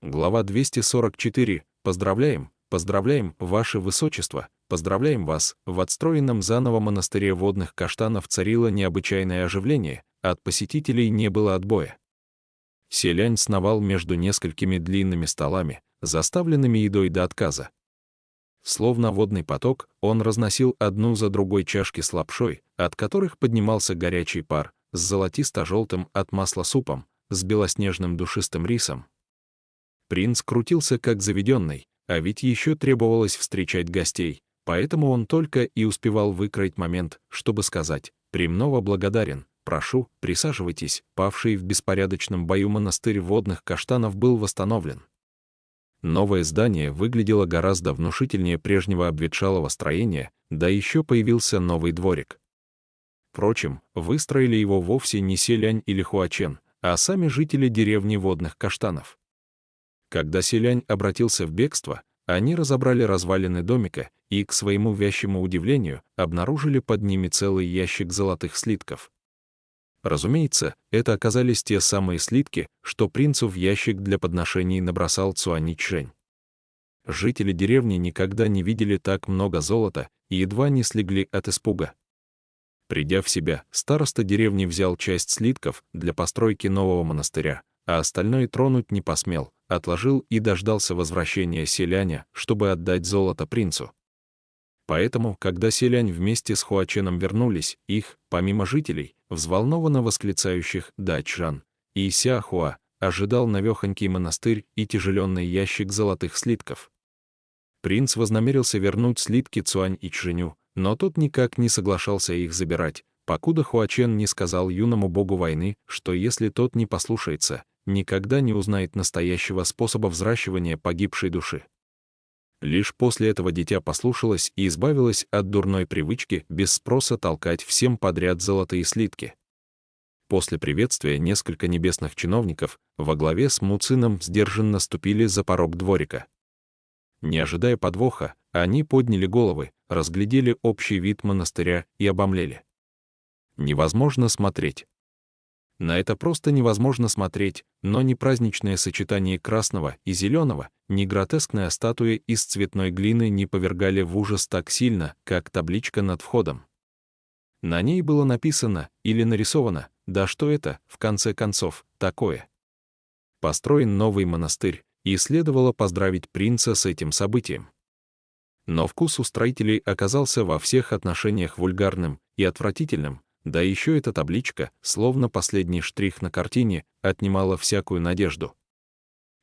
Глава 244. Поздравляем, поздравляем, Ваше Высочество, поздравляем вас. В отстроенном заново монастыре водных каштанов царило необычайное оживление, от посетителей не было отбоя. Селянь сновал между несколькими длинными столами, заставленными едой до отказа. Словно водный поток, он разносил одну за другой чашки с лапшой, от которых поднимался горячий пар, с золотисто-желтым от масла супом, с белоснежным душистым рисом. Принц крутился как заведенный, а ведь еще требовалось встречать гостей, поэтому он только и успевал выкроить момент, чтобы сказать: «Премного благодарен, прошу, присаживайтесь». Павший в беспорядочном бою монастырь водных каштанов был восстановлен. Новое здание выглядело гораздо внушительнее прежнего обветшалого строения, да еще появился новый дворик. Впрочем, выстроили его вовсе не Селянь или Хуачен, а сами жители деревни водных каштанов. Когда Селянь обратился в бегство, они разобрали развалины домика и, к своему вящему удивлению, обнаружили под ними целый ящик золотых слитков. Разумеется, это оказались те самые слитки, что принцу в ящик для подношений набросал Цюаньчжэнь. Жители деревни никогда не видели так много золота и едва не слегли от испуга. Придя в себя, староста деревни взял часть слитков для постройки нового монастыря, а остальное тронуть не посмел, отложил и дождался возвращения Селяня, чтобы отдать золото принцу. Поэтому, когда Селянь вместе с Хуаченом вернулись, их, помимо жителей, взволнованно восклицающих «Дачжан» и Сяхуа, ожидал навехонький монастырь и тяжеленный ящик золотых слитков. Принц вознамерился вернуть слитки Цюаньчжэню, но тот никак не соглашался их забирать, покуда Хуачен не сказал юному богу войны, что если тот не послушается, никогда не узнает настоящего способа взращивания погибшей души. Лишь после этого дитя послушалось и избавилось от дурной привычки без спроса толкать всем подряд золотые слитки. После приветствия несколько небесных чиновников во главе с Муцином сдержанно ступили за порог дворика. Не ожидая подвоха, они подняли головы, разглядели общий вид монастыря и обомлели. Невозможно смотреть. На это просто невозможно смотреть, но ни праздничное сочетание красного и зеленого, ни гротескная статуя из цветной глины не повергали в ужас так сильно, как табличка над входом. На ней было написано или нарисовано: да что это, в конце концов, такое? Построен новый монастырь, и следовало поздравить принца с этим событием. Но вкус у строителей оказался во всех отношениях вульгарным и отвратительным, да еще эта табличка, словно последний штрих на картине, отнимала всякую надежду.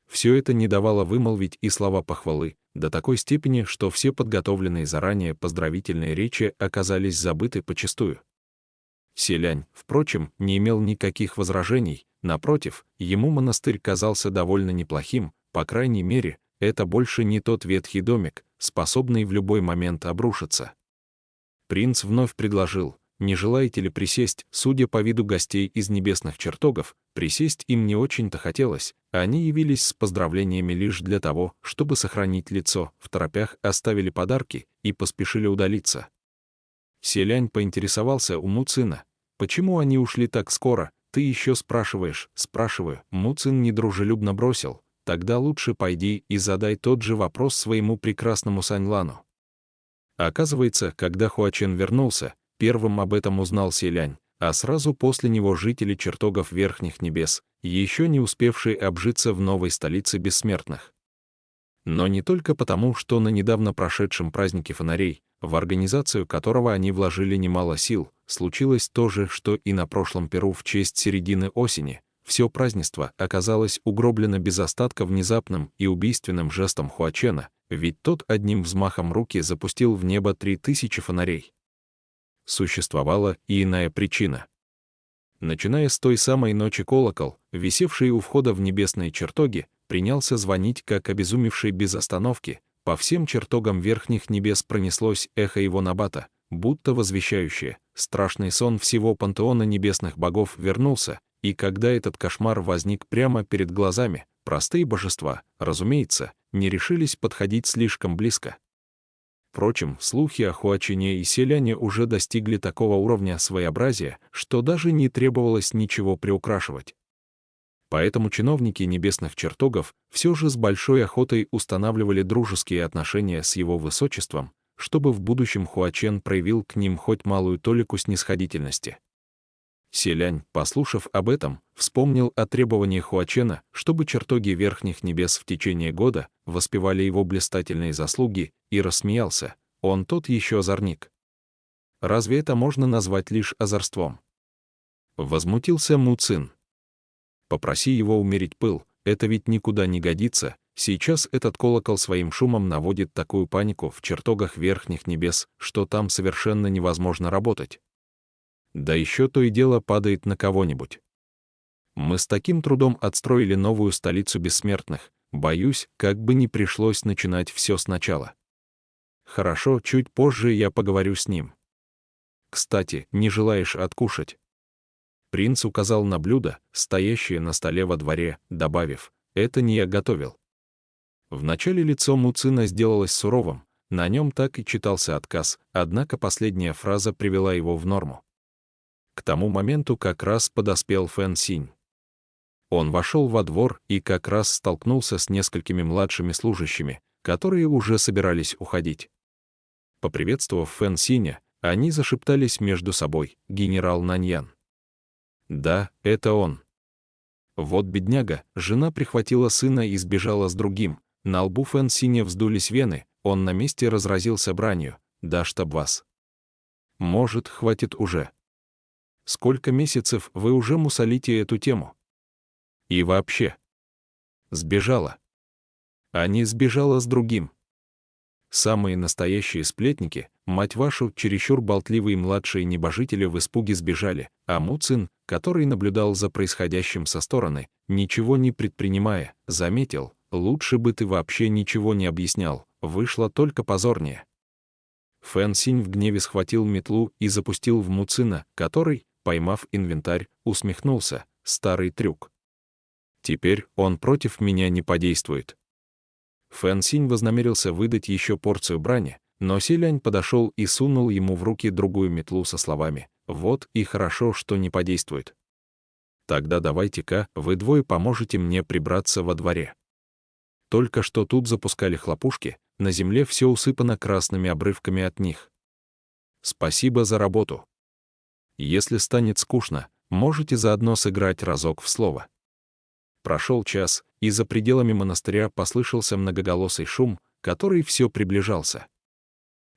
Все это не давало вымолвить и слова похвалы, до такой степени, что все подготовленные заранее поздравительные речи оказались забыты почастую. Селянь, впрочем, не имел никаких возражений, напротив, ему монастырь казался довольно неплохим, по крайней мере, это больше не тот ветхий домик, способный в любой момент обрушиться. Принц вновь предложил: «Не желаете ли присесть?» Судя по виду гостей из небесных чертогов, присесть им не очень-то хотелось, они явились с поздравлениями лишь для того, чтобы сохранить лицо, второпях оставили подарки и поспешили удалиться. Селянь поинтересовался у Муцина: «Почему они ушли так скоро? Ты еще спрашиваешь?» «Спрашиваю», Муцин недружелюбно бросил: «Тогда лучше пойди и задай тот же вопрос своему прекрасному Саньлану». Оказывается, когда Хуачен вернулся, первым об этом узнал Селянь, а сразу после него жители чертогов Верхних Небес, еще не успевшие обжиться в новой столице бессмертных. Но не только потому, что на недавно прошедшем празднике фонарей, в организацию которого они вложили немало сил, случилось то же, что и на прошлом Перу в честь середины осени. Все празднество оказалось угроблено без остатка внезапным и убийственным жестом Хуачена, ведь тот одним взмахом руки запустил в небо 3000 фонарей. Существовала и иная причина. Начиная с той самой ночи колокол, висевший у входа в небесные чертоги, принялся звонить как обезумевший без остановки. По всем чертогам Верхних Небес пронеслось эхо его набата, будто возвещающее: страшный сон всего пантеона небесных богов вернулся, и когда этот кошмар возник прямо перед глазами, простые божества, разумеется, не решились подходить слишком близко. Впрочем, слухи о Хуачене и Селяне уже достигли такого уровня своеобразия, что даже не требовалось ничего приукрашивать. Поэтому чиновники небесных чертогов все же с большой охотой устанавливали дружеские отношения с его высочеством, чтобы в будущем Хуачен проявил к ним хоть малую толику снисходительности. Селянь, послушав об этом, вспомнил о требовании Хуачена, чтобы чертоги верхних небес в течение года воспевали его блистательные заслуги, и рассмеялся. Он тот еще озорник. Разве это можно назвать лишь озорством? Возмутился Му Цин. Попроси его умерить пыл, это ведь никуда не годится. Сейчас этот колокол своим шумом наводит такую панику в чертогах верхних небес, что там совершенно невозможно работать. Да еще то и дело падает на кого-нибудь. Мы с таким трудом отстроили новую столицу бессмертных, боюсь, как бы не пришлось начинать все сначала. Хорошо, чуть позже я поговорю с ним. Кстати, не желаешь откушать? Принц указал на блюдо, стоящее на столе во дворе, добавив: «Это не я готовил». Вначале лицо Му Цина сделалось суровым, на нем так и читался отказ, однако последняя фраза привела его в норму. К тому моменту как раз подоспел Фэн Синь. Он вошел во двор и как раз столкнулся с несколькими младшими служащими, которые уже собирались уходить. Поприветствовав Фэн Синя, они зашептались между собой: «Генерал Наньян». Да, это он. Вот бедняга, жена прихватила сына и сбежала с другим. На лбу Фэн Синя вздулись вены, он на месте разразился бранью: «Да чтоб вас! Может, хватит уже? Сколько месяцев вы уже мусолите эту тему? И вообще, сбежала. А не сбежала с другим. Самые настоящие сплетники, мать вашу, чересчур болтливые младшие небожители в испуге сбежали, а Му Цин, который наблюдал за происходящим со стороны, ничего не предпринимая, заметил: лучше бы ты вообще ничего не объяснял, вышло только позорнее». Фэн Синь в гневе схватил метлу и запустил в Му Цина, который, поймав инвентарь, усмехнулся: «Старый трюк. Теперь он против меня не подействует». Фэн Синь вознамерился выдать еще порцию брани, но Селянь подошел и сунул ему в руки другую метлу со словами: «Вот и хорошо, что не подействует. Тогда давайте-ка вы двое поможете мне прибраться во дворе». Только что тут запускали хлопушки, на земле все усыпано красными обрывками от них. Спасибо за работу. Если станет скучно, можете заодно сыграть разок в слово. Прошел час, и за пределами монастыря послышался многоголосый шум, который все приближался.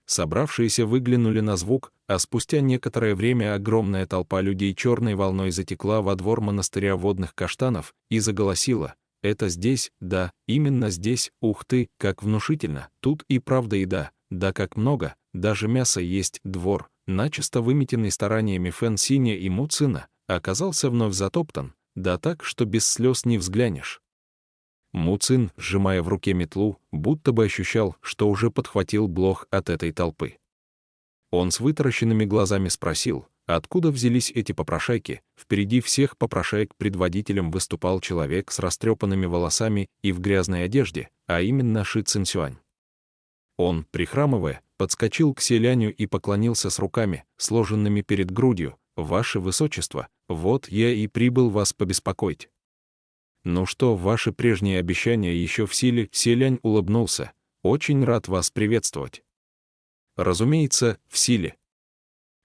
Собравшиеся выглянули на звук, а спустя некоторое время огромная толпа людей черной волной затекла во двор монастыря водных каштанов и заголосила: «Это здесь, да, именно здесь, ух ты, как внушительно, тут и правда еда, да как много, даже мясо есть». Двор, начисто выметенный стараниями Фэн Синя и Му Цина, оказался вновь затоптан, да так, что без слез не взглянешь. Му Цин, сжимая в руке метлу, будто бы ощущал, что уже подхватил блох от этой толпы. Он с вытаращенными глазами спросил: откуда взялись эти попрошайки? Впереди всех попрошаек предводителем выступал человек с растрепанными волосами и в грязной одежде, а именно Ши Цинсюань. Он, прихрамывая, подскочил к Селяню и поклонился с руками, сложенными перед грудью: «Ваше Высочество, вот я и прибыл вас побеспокоить». «Ну что, ваши прежние обещания еще в силе?» Селянь улыбнулся: «Очень рад вас приветствовать». «Разумеется, в силе.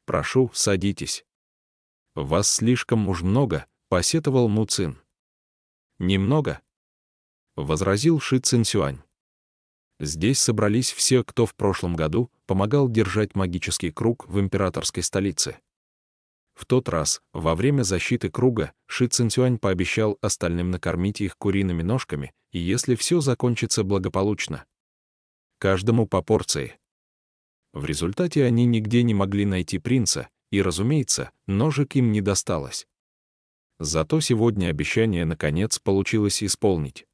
Прошу, садитесь». «Вас слишком уж много», — посетовал Му Цин. «Немного», — возразил Ши Цинсюань. «Здесь собрались все, кто в прошлом году помогал держать магический круг в императорской столице. В тот раз, во время защиты круга, Ши Цинсюань пообещал остальным накормить их куриными ножками, и если все закончится благополучно, каждому по порции». В результате они нигде не могли найти принца, и, разумеется, ножек им не досталось. Зато сегодня обещание наконец получилось исполнить.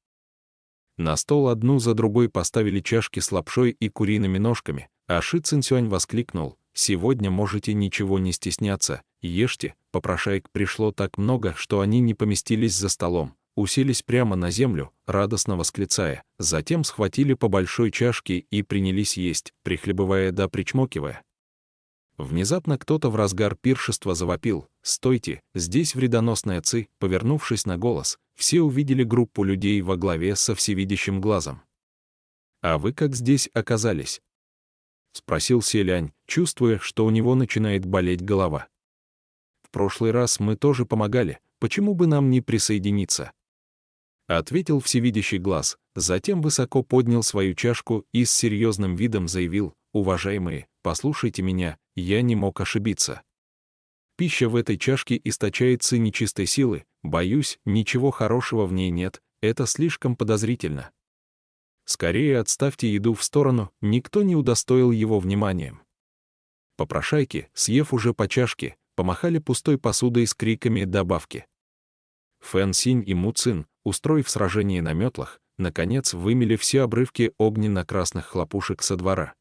На стол одну за другой поставили чашки с лапшой и куриными ножками, а Ши Цинсюань воскликнул: «Сегодня можете ничего не стесняться, ешьте». Попрошаек пришло так много, что они не поместились за столом, уселись прямо на землю, радостно восклицая, затем схватили по большой чашке и принялись есть, прихлебывая да причмокивая. Внезапно кто-то в разгар пиршества завопил: «Стойте, здесь вредоносная Ци!» Повернувшись на голос, все увидели группу людей во главе со всевидящим глазом. «А вы как здесь оказались?» — спросил Селянь, чувствуя, что у него начинает болеть голова. «В прошлый раз мы тоже помогали, почему бы нам не присоединиться?» — ответил всевидящий глаз, затем высоко поднял свою чашку и с серьезным видом заявил: «Уважаемые, послушайте меня, я не мог ошибиться. Пища в этой чашке источает ци нечистой силы, боюсь, ничего хорошего в ней нет, это слишком подозрительно. Скорее отставьте еду в сторону, никто не удостоил его вниманием». Попрошайки, съев уже по чашке, помахали пустой посудой с криками добавки. Фэн Синь и Му Цин, устроив сражение на метлах, наконец вымели все обрывки огненно-красных хлопушек со двора.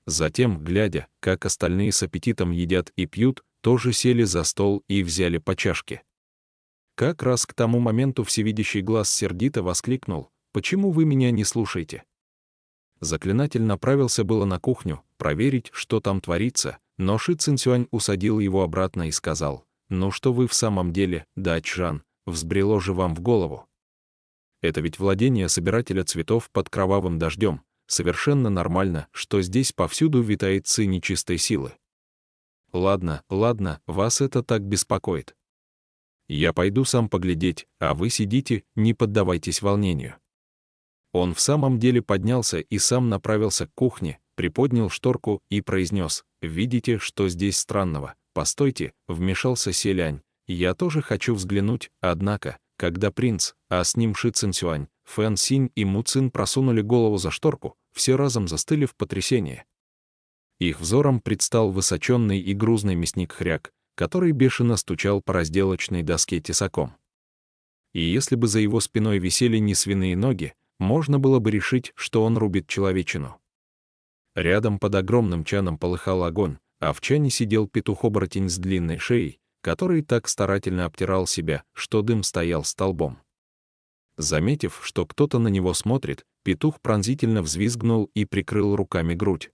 Затем, глядя, как остальные с аппетитом едят и пьют, тоже сели за стол и взяли по чашке. Как раз к тому моменту всевидящий глаз сердито воскликнул: «Почему вы меня не слушаете?» Заклинатель направился было на кухню, проверить, что там творится, но Ши Цинцюань усадил его обратно и сказал: «Ну что вы в самом деле, Дачжан, взбрело же вам в голову? Это ведь владение собирателя цветов под кровавым дождем. Совершенно нормально, что здесь повсюду витает ци нечистой силы. Ладно, ладно, вас это так беспокоит. Я пойду сам поглядеть, а вы сидите, не поддавайтесь волнению». Он в самом деле поднялся и сам направился к кухне, приподнял шторку и произнес: «Видите, что здесь странного? Постойте», — вмешался Селянь, «я тоже хочу взглянуть». Однако, когда принц, а с ним Ши Цинцюань, Фэн Синь и Му Цин просунули голову за шторку, все разом застыли в потрясении. Их взором предстал высоченный и грузный мясник Хряк, который бешено стучал по разделочной доске тесаком. И если бы за его спиной висели не свиные ноги, можно было бы решить, что он рубит человечину. Рядом под огромным чаном полыхал огонь, а в чане сидел петух-оборотень с длинной шеей, который так старательно обтирал себя, что дым стоял столбом. Заметив, что кто-то на него смотрит, петух пронзительно взвизгнул и прикрыл руками грудь.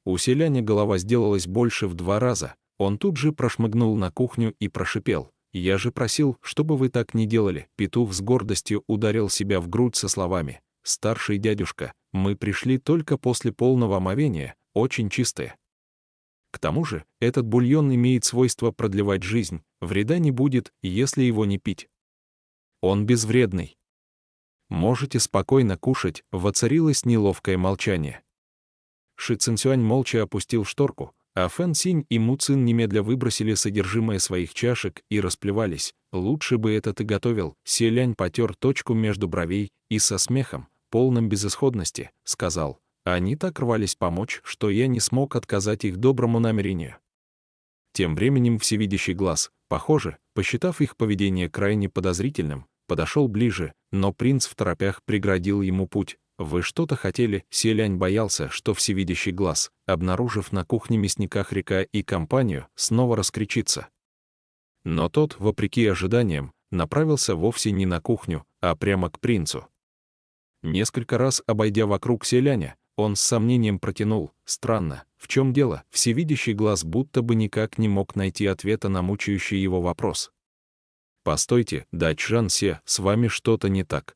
У селяня голова сделалась больше в 2 раза, он тут же прошмыгнул на кухню и прошипел: «Я же просил, чтобы вы так не делали». Петух с гордостью ударил себя в грудь со словами: «Старший дядюшка, мы пришли только после полного омовения, очень чистые. К тому же, этот бульон имеет свойство продлевать жизнь, вреда не будет, если его не пить. Он безвредный. Можете спокойно кушать». Воцарилось неловкое молчание. Ши Цинцюань молча опустил шторку, а Фэн Синь и Му Цин немедля выбросили содержимое своих чашек и расплевались. «Лучше бы это ты готовил». Селянь потер точку между бровей и со смехом, полным безысходности, сказал: «Они так рвались помочь, что я не смог отказать их доброму намерению». Тем временем всевидящий глаз, похоже, посчитав их поведение крайне подозрительным, подошел ближе, но принц в торопях преградил ему путь. «Вы что-то хотели?» Селянь боялся, что всевидящий глаз, обнаружив на кухне мясника Хряка и компанию, снова раскричится. Но тот, вопреки ожиданиям, направился вовсе не на кухню, а прямо к принцу. Несколько раз обойдя вокруг селяня, он с сомнением протянул: «Странно, в чем дело?» Всевидящий глаз будто бы никак не мог найти ответа на мучающий его вопрос. «Постойте, Дачжан Се, с вами что-то не так.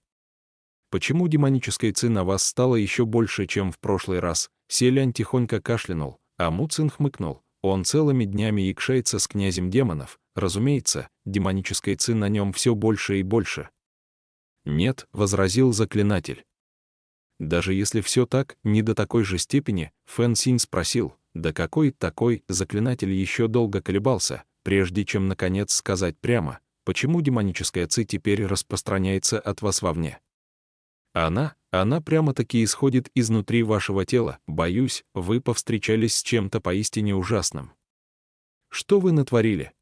Почему демонической ци на вас стало еще больше, чем в прошлый раз?» Селянь тихонько кашлянул, а Му Цин хмыкнул. Он целыми днями якшается с князем демонов, разумеется, демонической ци на нем все больше и больше. «Нет», — возразил заклинатель. «Даже если все так, не до такой же степени», — Фэн Синь спросил: «Да какой такой?» Заклинатель еще долго колебался, прежде чем наконец сказать прямо: «Почему демоническая ци теперь распространяется от вас вовне? Она прямо-таки исходит изнутри вашего тела. Боюсь, вы повстречались с чем-то поистине ужасным. Что вы натворили?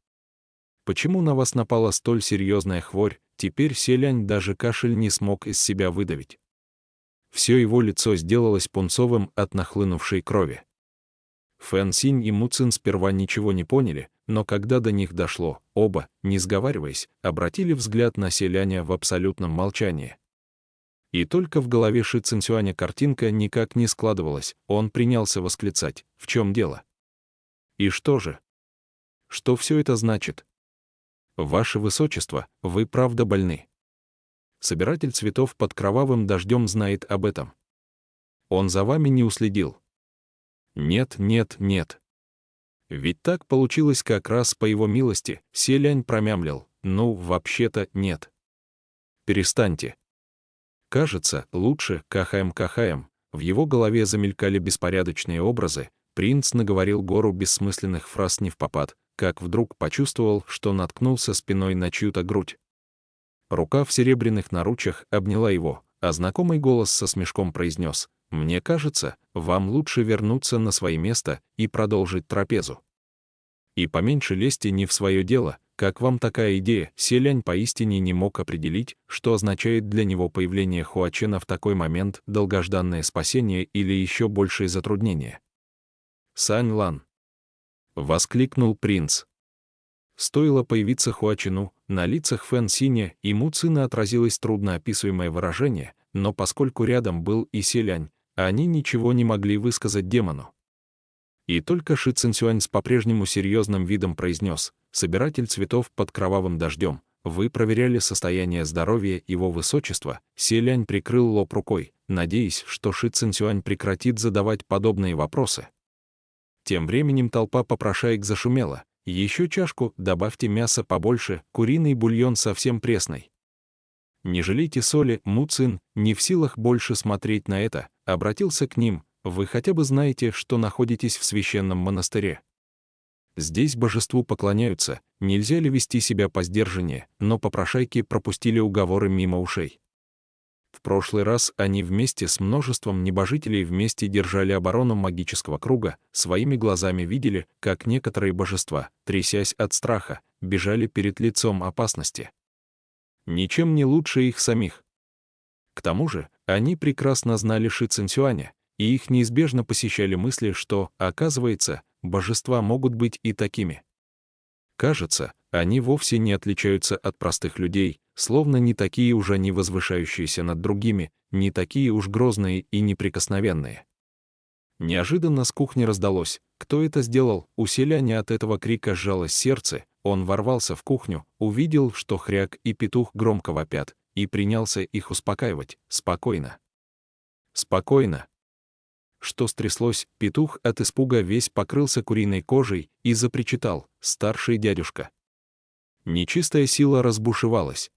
Почему на вас напала столь серьезная хворь?» Теперь селянь даже кашель не смог из себя выдавить. Все его лицо сделалось пунцовым от нахлынувшей крови. Фэн Синь и Му Цин сперва ничего не поняли, но когда до них дошло, оба, не сговариваясь, обратили взгляд на селяня в абсолютном молчании. И только в голове Ши Цинцюаня картинка никак не складывалась, он принялся восклицать: «В чем дело? И что же? Что все это значит? Ваше Высочество, вы правда больны. Собиратель цветов под кровавым дождем знает об этом. Он за вами не уследил. Нет, нет, нет. Ведь так получилось как раз по его милости, Селянь промямлил. Ну, вообще-то, нет. Перестаньте. Кажется, лучше кахаем. В его голове замелькали беспорядочные образы. Принц наговорил гору бессмысленных фраз невпопад, как вдруг почувствовал, что наткнулся спиной на чью-то грудь. Рука в серебряных наручах обняла его, а знакомый голос со смешком произнес: «Мне кажется, вам лучше вернуться на свое место и продолжить трапезу. И поменьше лезьте не в свое дело. Как вам такая идея?» Селянь поистине не мог определить, что означает для него появление Хуачена в такой момент: долгожданное спасение или еще большее затруднение. «Сань Лан!» — воскликнул принц. Стоило появиться Хуачену, на лицах Фэн Синя и Му Цина отразилось трудноописуемое выражение, но поскольку рядом был и Селянь, они ничего не могли высказать демону. И только Ши Цинсюань с по-прежнему серьезным видом произнес: «Собиратель цветов под кровавым дождем, вы проверяли состояние здоровья его высочества?» Селянь прикрыл лоб рукой, надеясь, что Ши Цинсюань прекратит задавать подобные вопросы. Тем временем толпа попрошаек зашумела: «Еще чашку, добавьте мяса побольше, куриный бульон совсем пресный». «Не жалейте соли». Му Цин, не в силах больше смотреть на это, обратился к ним: «Вы хотя бы знаете, что находитесь в священном монастыре? Здесь божеству поклоняются, нельзя ли вести себя посдержаннее?» Но попрошайки пропустили уговоры мимо ушей. В прошлый раз они вместе с множеством небожителей вместе держали оборону магического круга, своими глазами видели, как некоторые божества, трясясь от страха, бежали перед лицом опасности. Ничем не лучше их самих. К тому же, они прекрасно знали Ши Цинсюаня, и их неизбежно посещали мысли, что, оказывается, божества могут быть и такими. Кажется, они вовсе не отличаются от простых людей, словно не такие уж они возвышающиеся над другими, не такие уж грозные и неприкосновенные. Неожиданно с кухни раздалось: «Кто это сделал?» У Селяня от этого крика сжалось сердце, он ворвался в кухню, увидел, что Хряк и Петух громко вопят, и принялся их успокаивать: «Спокойно. Спокойно». Что стряслось? Петух от испуга весь покрылся куриной кожей и запричитал: «Старший дядюшка». Нечистая сила разбушевалась.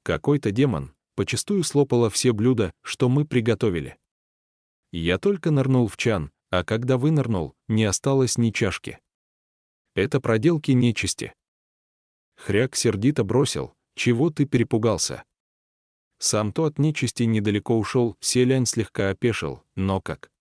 Какой-то демон почастую слопала все блюда, что мы приготовили. Я только нырнул в чан, а когда вынырнул, не осталось ни чашки. Это проделки нечисти. Хряк сердито бросил: «Чего ты перепугался? Сам-то от нечисти недалеко ушел». Селянь слегка опешил: «Но как?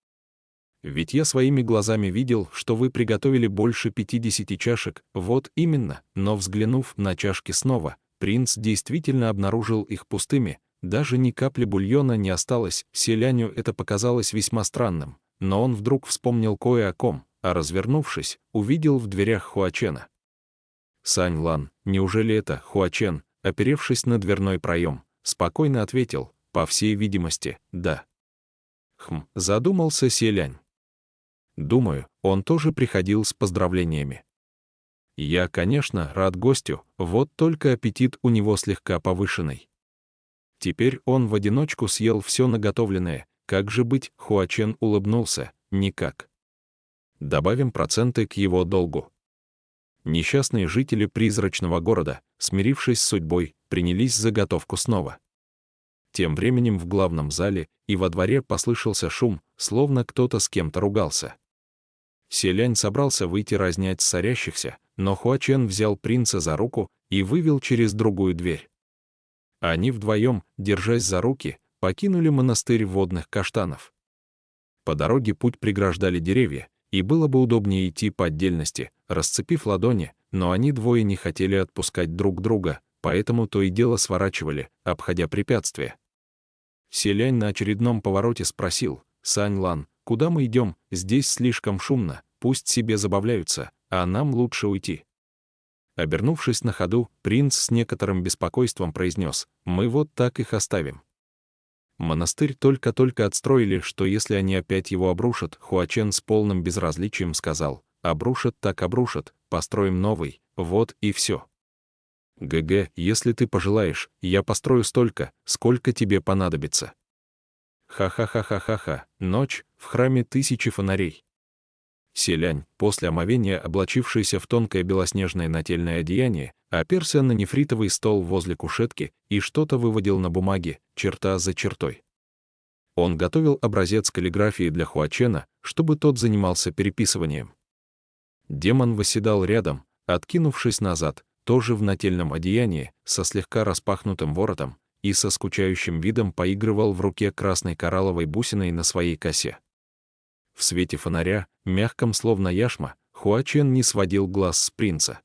Ведь я своими глазами видел, что вы приготовили больше 50 чашек». «Вот именно», но взглянув на чашки снова, принц действительно обнаружил их пустыми, даже ни капли бульона не осталось. Селяню это показалось весьма странным, но он вдруг вспомнил кое о ком, а развернувшись, увидел в дверях Хуачена. «Сань Лан, неужели это Хуачен?» Оперевшись на дверной проем, спокойно ответил: «По всей видимости, да». Задумался Селянь. «Думаю, он тоже приходил с поздравлениями. Я, конечно, рад гостю, вот только аппетит у него слегка повышенный. Теперь он в одиночку съел все наготовленное. Как же быть?» Хуачен улыбнулся: «Никак. Добавим проценты к его долгу». Несчастные жители призрачного города, смирившись с судьбой, принялись за готовку снова. Тем временем в главном зале и во дворе послышался шум, словно кто-то с кем-то ругался. Селянь собрался выйти разнять ссорящихся, но Хуачен взял принца за руку и вывел через другую дверь. Они вдвоем, держась за руки, покинули монастырь водных каштанов. По дороге путь преграждали деревья, и было бы удобнее идти по отдельности, расцепив ладони, но они двое не хотели отпускать друг друга, поэтому то и дело сворачивали, обходя препятствия. Селянь на очередном повороте спросил: «Сань Лан, куда мы идем? Здесь слишком шумно, пусть себе забавляются, а нам лучше уйти». Обернувшись на ходу, принц с некоторым беспокойством произнес: «Мы вот так их оставим. Монастырь только-только отстроили, что если они опять его обрушат?» Хуачен с полным безразличием сказал: обрушат так обрушат, построим новый, вот и все. ГГ, если ты пожелаешь, я построю столько, сколько тебе понадобится. Ха-ха-ха-ха-ха-ха, ночь, в храме тысячи фонарей. Селянь, после омовения, облачившийся в тонкое белоснежное нательное одеяние, оперся на нефритовый стол возле кушетки и что-то выводил на бумаге, черта за чертой. Он готовил образец каллиграфии для Хуачена, чтобы тот занимался переписыванием. Демон восседал рядом, откинувшись назад, тоже в нательном одеянии, со слегка распахнутым воротом, и со скучающим видом поигрывал в руке красной коралловой бусиной на своей косе. В свете фонаря, мягком словно яшма, Хуачен не сводил глаз с принца.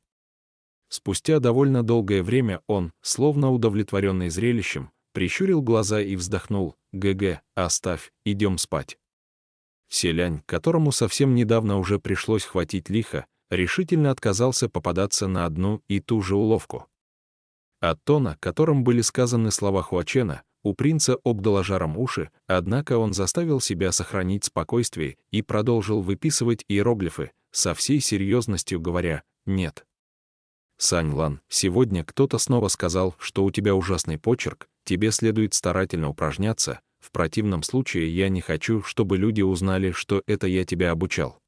Спустя довольно долгое время он, словно удовлетворенный зрелищем, прищурил глаза и вздохнул: «ГГ, оставь, идем спать». Селянь, которому совсем недавно уже пришлось хватить лихо, решительно отказался попадаться на одну и ту же уловку. От тона, которым были сказаны слова Хуачена, у принца обдало жаром уши, однако он заставил себя сохранить спокойствие и продолжил выписывать иероглифы, со всей серьезностью говоря: «Нет. Сань Лан, сегодня кто-то снова сказал, что у тебя ужасный почерк, тебе следует старательно упражняться, в противном случае я не хочу, чтобы люди узнали, что это я тебя обучал».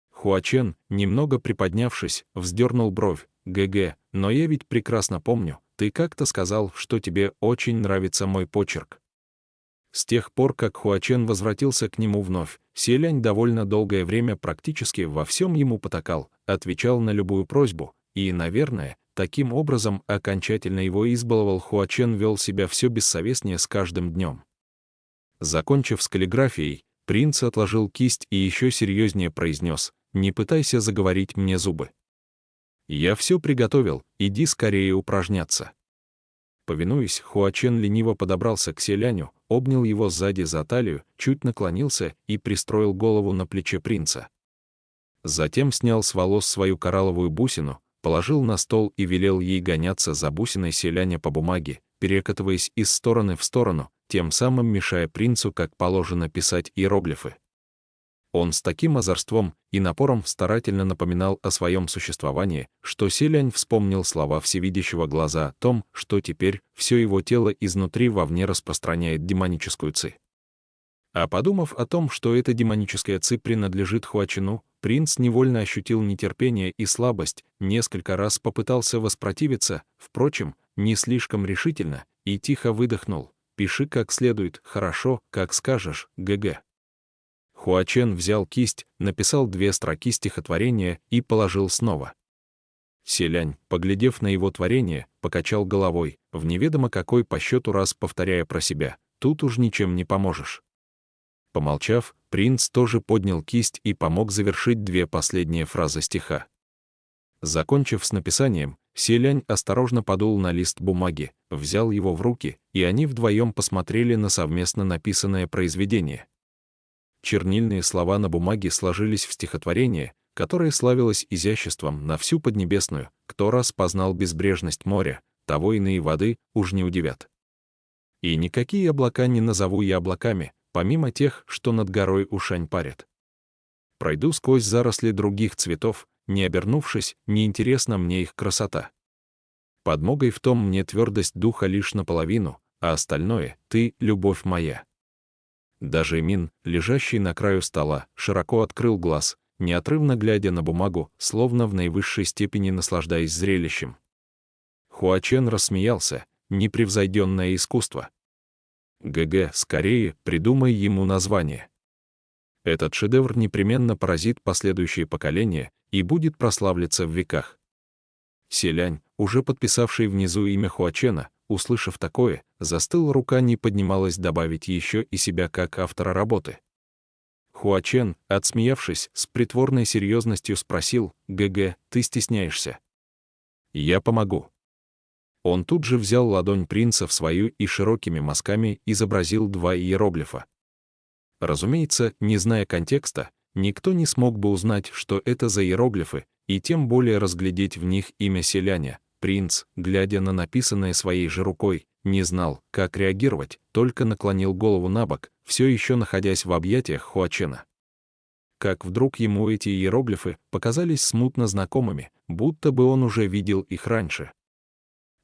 Хуачен, немного приподнявшись, вздернул бровь: «ГГ, но я ведь прекрасно помню, ты как-то сказал, что тебе очень нравится мой почерк». С тех пор, как Хуачен возвратился к нему вновь, Селянь довольно долгое время практически во всем ему потакал, отвечал на любую просьбу, и, наверное, таким образом окончательно его избаловал. Хуачен вел себя все бессовестнее с каждым днем. Закончив с каллиграфией, принц отложил кисть и еще серьезнее произнес: «Не пытайся заговорить мне зубы. Я все приготовил, иди скорее упражняться». Повинуясь, Хуачен лениво подобрался к Селяню, обнял его сзади за талию, чуть наклонился и пристроил голову на плече принца. Затем снял с волос свою коралловую бусину, положил на стол и велел ей гоняться за бусиной Селяня по бумаге, перекатываясь из стороны в сторону, тем самым мешая принцу, как положено, писать иероглифы. Он с таким озорством и напором старательно напоминал о своем существовании, что Селянь вспомнил слова всевидящего глаза о том, что теперь все его тело изнутри вовне распространяет демоническую ци. А подумав о том, что эта демоническая ци принадлежит Хуачену, принц невольно ощутил нетерпение и слабость, несколько раз попытался воспротивиться, впрочем, не слишком решительно, и тихо выдохнул: «Пиши как следует, хорошо, как скажешь, ГГ». Хуачен взял кисть, написал 2 строки стихотворения и положил снова. Селянь, поглядев на его творение, покачал головой, в неведомо какой по счету раз повторяя про себя: «Тут уж ничем не поможешь». Помолчав, принц тоже поднял кисть и помог завершить 2 последние фразы стиха. Закончив с написанием, Селянь осторожно подул на лист бумаги, взял его в руки, и они вдвоем посмотрели на совместно написанное произведение. Чернильные слова на бумаге сложились в стихотворение, которое славилось изяществом на всю Поднебесную. Кто раз познал безбрежность моря, того иные воды уж не удивят. И никакие облака не назову я облаками, помимо тех, что над горой Ушань парят. Пройду сквозь заросли других цветов, не обернувшись, неинтересна мне их красота. Подмогой в том мне твердость духа лишь наполовину, а остальное — ты, любовь моя. Даже Мин, лежащий на краю стола, широко открыл глаз, неотрывно глядя на бумагу, словно в наивысшей степени наслаждаясь зрелищем. Хуачен рассмеялся: «Непревзойденное искусство. ГГ, скорее придумай ему название. Этот шедевр непременно поразит последующие поколения и будет прославляться в веках». Селянь, уже подписавший внизу имя Хуачена, услышав такое, застыл, рука не поднималась добавить еще и себя как автора работы. Хуачен, отсмеявшись, с притворной серьезностью спросил: «ГГ, ты стесняешься? Я помогу». Он тут же взял ладонь принца в свою и широкими мазками изобразил 2 иероглифа. Разумеется, не зная контекста, никто не смог бы узнать, что это за иероглифы, и тем более разглядеть в них имя Селяня. Принц, глядя на написанное своей же рукой, не знал, как реагировать, только наклонил голову набок, все еще находясь в объятиях Хуачена. как вдруг ему эти иероглифы показались смутно знакомыми, будто бы он уже видел их раньше.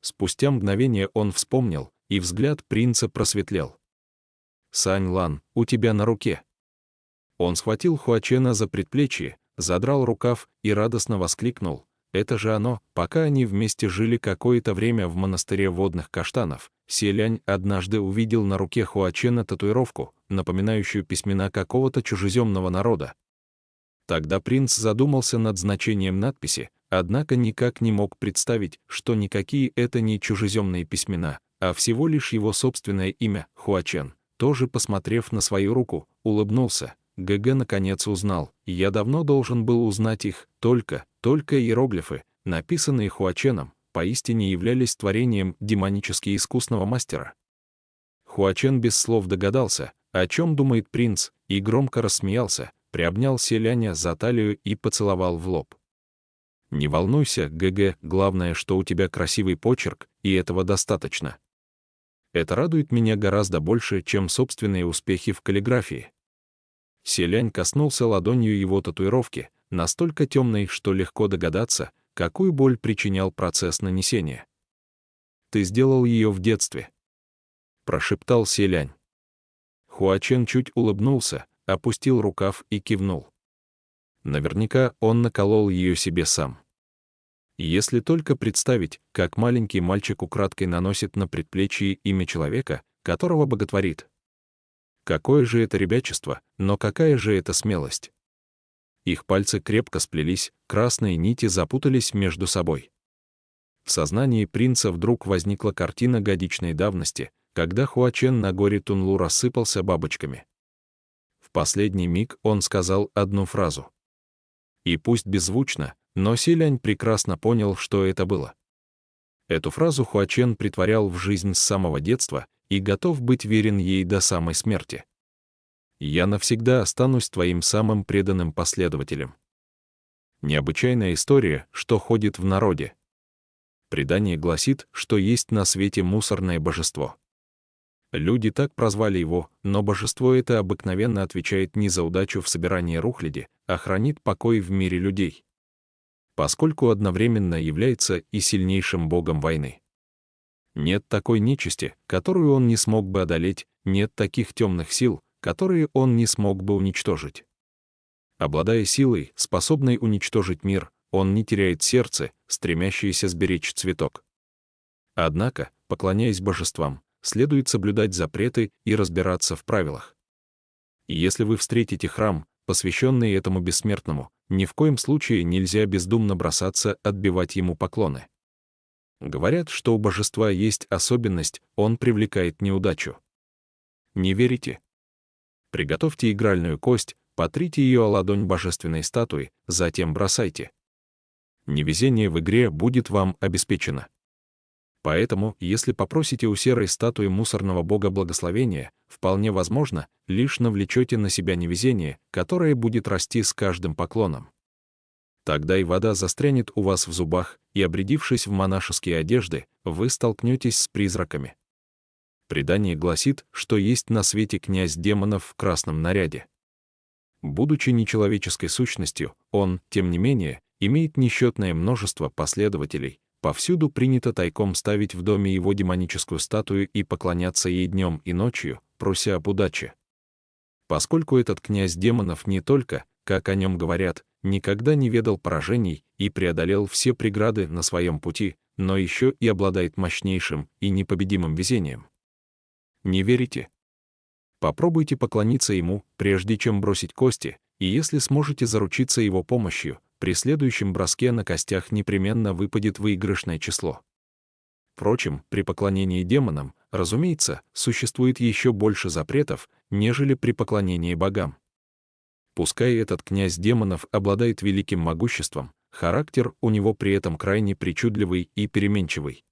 Спустя мгновение он вспомнил, и взгляд принца просветлел. «Сань Лан, у тебя на руке». Он схватил Хуачена за предплечье, задрал рукав и радостно воскликнул: «Это же оно!» Пока они вместе жили какое-то время в монастыре водных каштанов, Селянь однажды увидел на руке Хуачена татуировку, напоминающую письмена какого-то чужеземного народа. Тогда принц задумался над значением надписи, однако никак не мог представить, что никакие это не чужеземные письмена, а всего лишь его собственное имя, Хуачен. Тоже посмотрев на свою руку, улыбнулся. ГГ наконец узнал, я давно должен был узнать их, только иероглифы, написанные Хуаченом, поистине являлись творением демонически искусного мастера. Хуачен без слов догадался, о чем думает принц, и громко рассмеялся, приобнял Селяня за талию и поцеловал в лоб. «Не волнуйся, ГГ, главное, что у тебя красивый почерк, и этого достаточно. Это радует меня гораздо больше, чем собственные успехи в каллиграфии». Селянь коснулся ладонью его татуировки, настолько темной, что легко догадаться, какую боль причинял процесс нанесения. «Ты сделал ее в детстве», — прошептал Селянь. Хуачен чуть улыбнулся, опустил рукав и кивнул. Наверняка он наколол ее себе сам. Если только представить, как маленький мальчик украдкой наносит на предплечье имя человека, которого боготворит. Какое же это ребячество, но какая же это смелость. Их пальцы крепко сплелись, красные нити запутались между собой. В сознании принца вдруг возникла картина годичной давности, когда Хуачен на горе Тунлу рассыпался бабочками. В последний миг он сказал одну фразу. И пусть беззвучно, но Селянь прекрасно понял, что это было. Эту фразу Хуачен притворял в жизнь с самого детства и готов быть верен ей до самой смерти. «Я навсегда останусь твоим самым преданным последователем». Необычайная история, что ходит в народе. Предание гласит, что есть на свете мусорное божество. Люди так прозвали его, но божество это обыкновенно отвечает не за удачу в собирании рухляди, а хранит покой в мире людей, поскольку одновременно является и сильнейшим богом войны. Нет такой нечисти, которую он не смог бы одолеть, нет таких темных сил, которые он не смог бы уничтожить. Обладая силой, способной уничтожить мир, он не теряет сердце, стремящееся сберечь цветок. Однако, поклоняясь божествам, следует соблюдать запреты и разбираться в правилах. И если вы встретите храм, посвященный этому бессмертному, ни в коем случае нельзя бездумно бросаться отбивать ему поклоны. Говорят, что у божества есть особенность, он привлекает неудачу. Не верите? Приготовьте игральную кость, потрите ее о ладонь божественной статуи, затем бросайте. Невезение в игре будет вам обеспечено. Поэтому, если попросите у серой статуи мусорного бога благословения, вполне возможно, лишь навлечете на себя невезение, которое будет расти с каждым поклоном. Тогда и вода застрянет у вас в зубах, и, обрядившись в монашеские одежды, вы столкнетесь с призраками. Предание гласит, что есть на свете князь демонов в красном наряде. Будучи нечеловеческой сущностью, он, тем не менее, имеет несчетное множество последователей. Повсюду принято тайком ставить в доме его демоническую статую и поклоняться ей днем и ночью, прося об удаче. Поскольку этот князь демонов не только, как о нем говорят, никогда не ведал поражений и преодолел все преграды на своем пути, но еще и обладает мощнейшим и непобедимым везением. Не верите? Попробуйте поклониться ему, прежде чем бросить кости, и если сможете заручиться его помощью, при следующем броске на костях непременно выпадет выигрышное число. Впрочем, при поклонении демонам, разумеется, существует еще больше запретов, нежели при поклонении богам. Пускай этот князь демонов обладает великим могуществом, характер у него при этом крайне причудливый и переменчивый.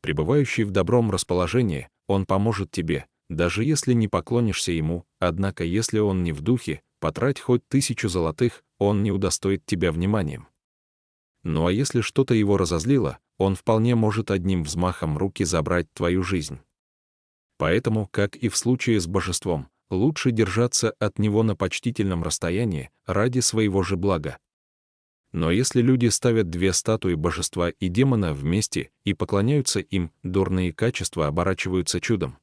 Пребывающий в добром расположении, он поможет тебе, даже если не поклонишься ему, однако если он не в духе, потрать хоть 1000 золотых, он не удостоит тебя вниманием. Ну а если что-то его разозлило, он вполне может одним взмахом руки забрать твою жизнь. Поэтому, как и в случае с божеством, лучше держаться от него на почтительном расстоянии ради своего же блага. Но если люди ставят две статуи божества и демона вместе и поклоняются им, дурные качества оборачиваются чудом.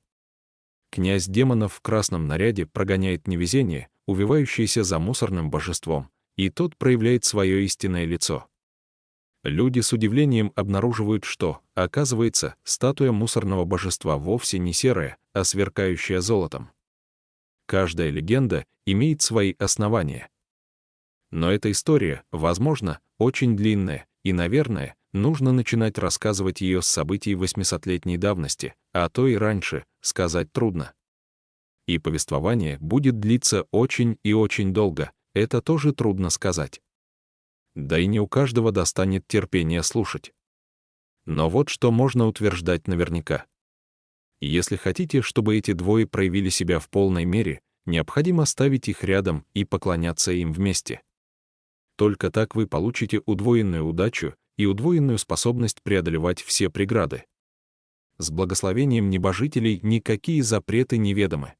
Князь демонов в красном наряде прогоняет невезение, увивающееся за мусорным божеством, и тот проявляет свое истинное лицо. Люди с удивлением обнаруживают, что, оказывается, статуя мусорного божества вовсе не серая, а сверкающая золотом. Каждая легенда имеет свои основания. Но эта история, возможно, очень длинная, и, наверное, нужно начинать рассказывать ее с событий 800-летней давности, а то и раньше, сказать трудно. И повествование будет длиться очень и очень долго, это тоже трудно сказать. Да и не у каждого достанет терпения слушать. Но вот что можно утверждать наверняка. Если хотите, чтобы эти двое проявили себя в полной мере, необходимо ставить их рядом и поклоняться им вместе. Только так вы получите удвоенную удачу и удвоенную способность преодолевать все преграды. С благословением небожителей никакие запреты неведомы.